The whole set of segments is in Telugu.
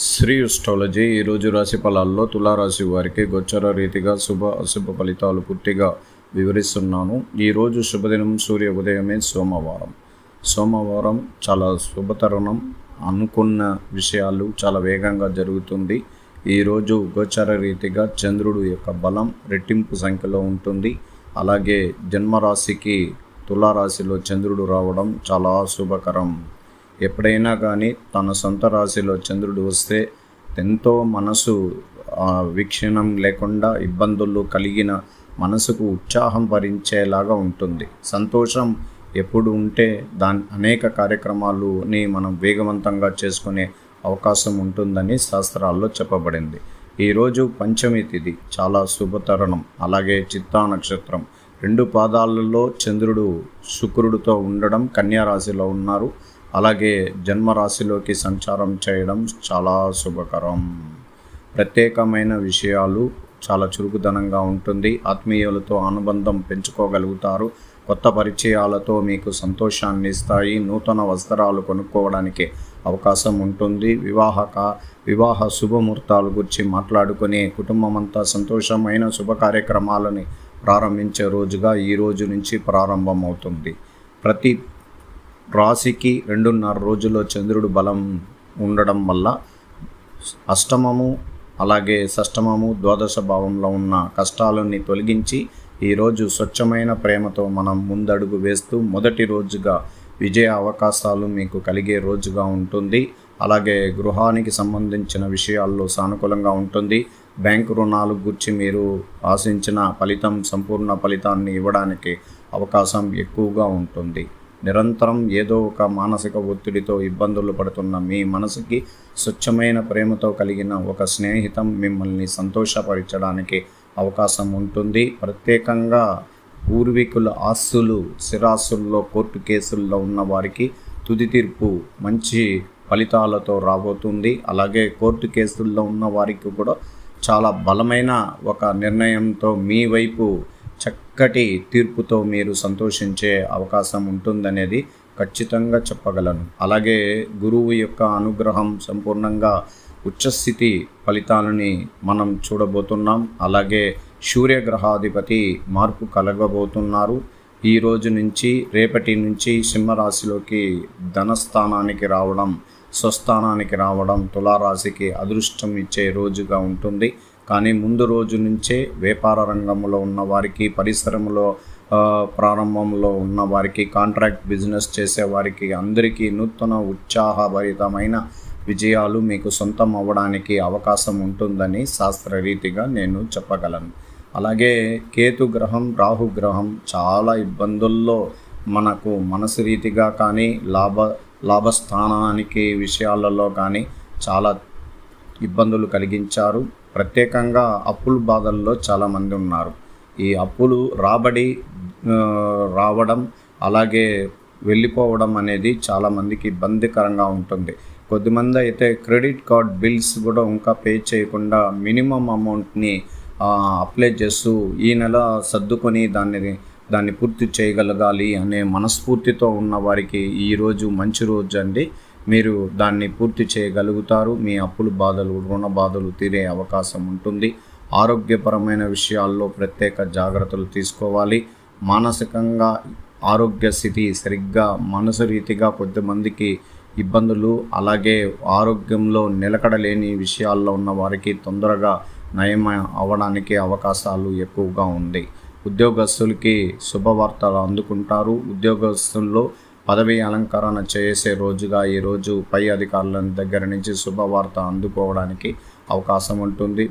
శ్రీ అస్ట్రాలజీ ఈరోజు రాశి ఫలాల్లో తులారాశి వారికి గోచర రీతిగా శుభ అశుభ ఫలితాలు పూర్తిగా వివరిస్తున్నాను. ఈరోజు శుభదినం సూర్య ఉదయమే సోమవారం చాలా శుభతరుణం. అనుకున్న విషయాలు చాలా వేగంగా జరుగుతుంది. ఈరోజు గోచర రీతిగా చంద్రుడు యొక్క బలం రెట్టింపు సంఖ్యలో ఉంటుంది. అలాగే జన్మరాశికి తులారాశిలో చంద్రుడు రావడం చాలా శుభకరం. ఎప్పుడైనా కానీ తన సొంత రాశిలో చంద్రుడు వస్తే ఎంతో మనసు వీక్షణం లేకుండా ఇబ్బందులు కలిగిన మనసుకు ఉత్సాహం భరించేలాగా ఉంటుంది. సంతోషం ఎప్పుడు ఉంటే అనేక కార్యక్రమాలని మనం వేగవంతంగా చేసుకునే అవకాశం ఉంటుందని శాస్త్రాల్లో చెప్పబడింది. ఈరోజు పంచమి తిథి చాలా శుభతరుణం. అలాగే చిత్తా నక్షత్రం 2 పాదాలలో చంద్రుడు శుక్రుడితో ఉండడం, కన్యా రాశిలో ఉన్నారు. అలాగే జన్మరాశిలోకి సంచారం చేయడం చాలా శుభకరం. ప్రత్యేకమైన విషయాలు చాలా చురుకుదనంగా ఉంటుంది. ఆత్మీయులతో అనుబంధం పెంచుకోగలుగుతారు. కొత్త పరిచయాలతో మీకు సంతోషాన్ని ఇస్తాయి. నూతన వస్త్రాలు కొనుక్కోవడానికి అవకాశం ఉంటుంది. వివాహ శుభముహూర్తాల గురించి మాట్లాడుకుని కుటుంబం అంతా సంతోషమైన శుభ కార్యక్రమాలని ప్రారంభించే రోజుగా ఈ రోజు నుంచి ప్రారంభమవుతుంది. ప్రతి రాశికి 2.5 రోజుల్లో చంద్రుడు బలం ఉండడం వల్ల అష్టమము అలాగే షష్టమము ద్వాదశ భావంలో ఉన్న కష్టాలని తొలగించి ఈరోజు స్వచ్ఛమైన ప్రేమతో మనం ముందడుగు వేస్తూ మొదటి రోజుగా విజయ అవకాశాలు మీకు కలిగే రోజుగా ఉంటుంది. అలాగే గృహానికి సంబంధించిన విషయాల్లో సానుకూలంగా ఉంటుంది. బ్యాంకు రుణాలు గురించి మీరు ఆశించిన ఫలితం సంపూర్ణ ఫలితాన్ని ఇవ్వడానికి అవకాశం ఎక్కువగా ఉంటుంది. నిరంతరం ఏదో ఒక మానసిక ఒత్తిడితో ఇబ్బందులు పడుతున్న మీ మనసుకి స్వచ్ఛమైన ప్రేమతో కలిగిన ఒక స్నేహితం మిమ్మల్ని సంతోషపరచడానికి అవకాశం ఉంటుంది. ప్రత్యేకంగా పూర్వీకుల ఆస్తులు స్థిరాస్తుల్లో కోర్టు కేసుల్లో ఉన్న వారికి తుది తీర్పు మంచి ఫలితాలతో రాబోతుంది. అలాగే కోర్టు కేసుల్లో ఉన్న వారికి కూడా చాలా బలమైన ఒక నిర్ణయంతో మీ వైపు చక్కటి తీర్పుతో మీరు సంతోషించే అవకాశం ఉంటుందనేది ఖచ్చితంగా చెప్పగలను. అలాగే గురువు యొక్క అనుగ్రహం సంపూర్ణంగా ఉచ్చస్థితి ఫలితాలని మనం చూడబోతున్నాం. అలాగే సూర్యగ్రహాధిపతి మార్పు కలగబోతున్నారు. ఈ రోజు నుంచి రేపటి నుంచి సింహరాశిలోకి ధనస్థానానికి రావడం, స్వస్థానానికి రావడం తులారాశికి అదృష్టం ఇచ్చే రోజుగా ఉంటుంది. కానీ ముందు రోజు నుంచే వ్యాపార రంగంలో ఉన్న వారికి, పరిశ్రమలో ప్రారంభంలో ఉన్న వారికి, కాంట్రాక్ట్ బిజినెస్ చేసేవారికి అందరికీ నూతన ఉత్సాహభరితమైన విజయాలు మీకు సొంతం అవ్వడానికి అవకాశం ఉంటుందని శాస్త్రరీతిగా నేను చెప్పగలను. అలాగే కేతుగ్రహం, రాహుగ్రహం చాలా ఇబ్బందుల్లో మనకు మనసు రీతిగా కానీ లాభస్థానానికి విషయాలలో కానీ చాలా ఇబ్బందులు కలిగించారు. ప్రత్యేకంగా అప్పుల బాధల్లో చాలామంది ఉన్నారు. ఈ అప్పులు రావడం అలాగే వెళ్ళిపోవడం అనేది చాలామందికి ఇబ్బందికరంగా ఉంటుంది. కొద్దిమంది అయితే క్రెడిట్ కార్డ్ బిల్స్ కూడా ఇంకా పే చేయకుండా మినిమం అమౌంట్ని అప్లై చేస్తూ ఈ నెల సర్దుకొని దాన్ని పూర్తి చేయగలగాలి అనే మనస్ఫూర్తితో ఉన్న వారికి ఈరోజు మంచి రోజు అండి. మీరు దాన్ని పూర్తి చేయగలుగుతారు. మీ అప్పుల బాధలు, రుణ బాధలు తీరే అవకాశం ఉంటుంది. ఆరోగ్యపరమైన విషయాల్లో ప్రత్యేక జాగ్రత్తలు తీసుకోవాలి. మానసికంగా ఆరోగ్య స్థితి సరిగ్గా మనసు రీతిగా కొద్దిమందికి ఇబ్బందులు, అలాగే ఆరోగ్యంలో నిలకడలేని విషయాల్లో ఉన్న వారికి తొందరగా నయం అవ్వడానికి అవకాశాలు ఎక్కువగా ఉంది. ఉద్యోగస్తులకి శుభవార్తలు అందుకుంటారు. ఉద్యోగస్తుల్లో పదవి అలంకరణ చేసే రోజుగా ఈరోజు పై అధికారుల దగ్గర నుంచి శుభవార్త అందుకోవడానికి అవకాశం ఉంటుంది.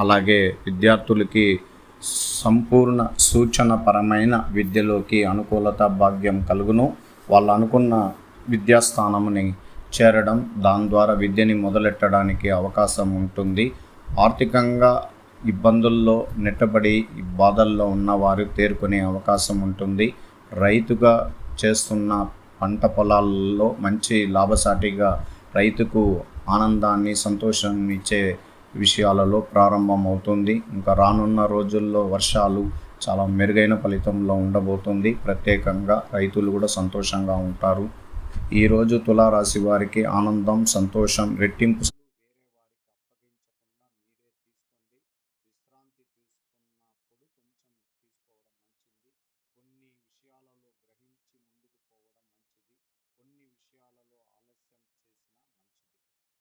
అలాగే విద్యార్థులకి సంపూర్ణ సూచనపరమైన విద్యలోకి అనుకూలత భాగ్యం కలుగును. వాళ్ళు అనుకున్న విద్యాస్థానముని చేరడం, దాని ద్వారా విద్యని మొదలెట్టడానికి అవకాశం ఉంటుంది. ఆర్థికంగా ఇబ్బందుల్లో నెట్టబడి బాధల్లో ఉన్నవారు తేరుకునే అవకాశం ఉంటుంది. రైతుగా చేస్తున్న పంట పొలాల్లో మంచి లాభసాటిగా రైతుకు ఆనందాన్ని, సంతోషాన్ని ఇచ్చే విషయాలలో ప్రారంభమవుతుంది. ఇంకా రానున్న రోజుల్లో వర్షాలు చాలా మెరుగైన ఫలితంలో ఉండబోతుంది. ప్రత్యేకంగా రైతులు కూడా సంతోషంగా ఉంటారు. ఈరోజు తులారాశి వారికి ఆనందం, సంతోషం రెట్టింపు తీసుకున్నప్పుడు కొంచెం తీసుకోవడం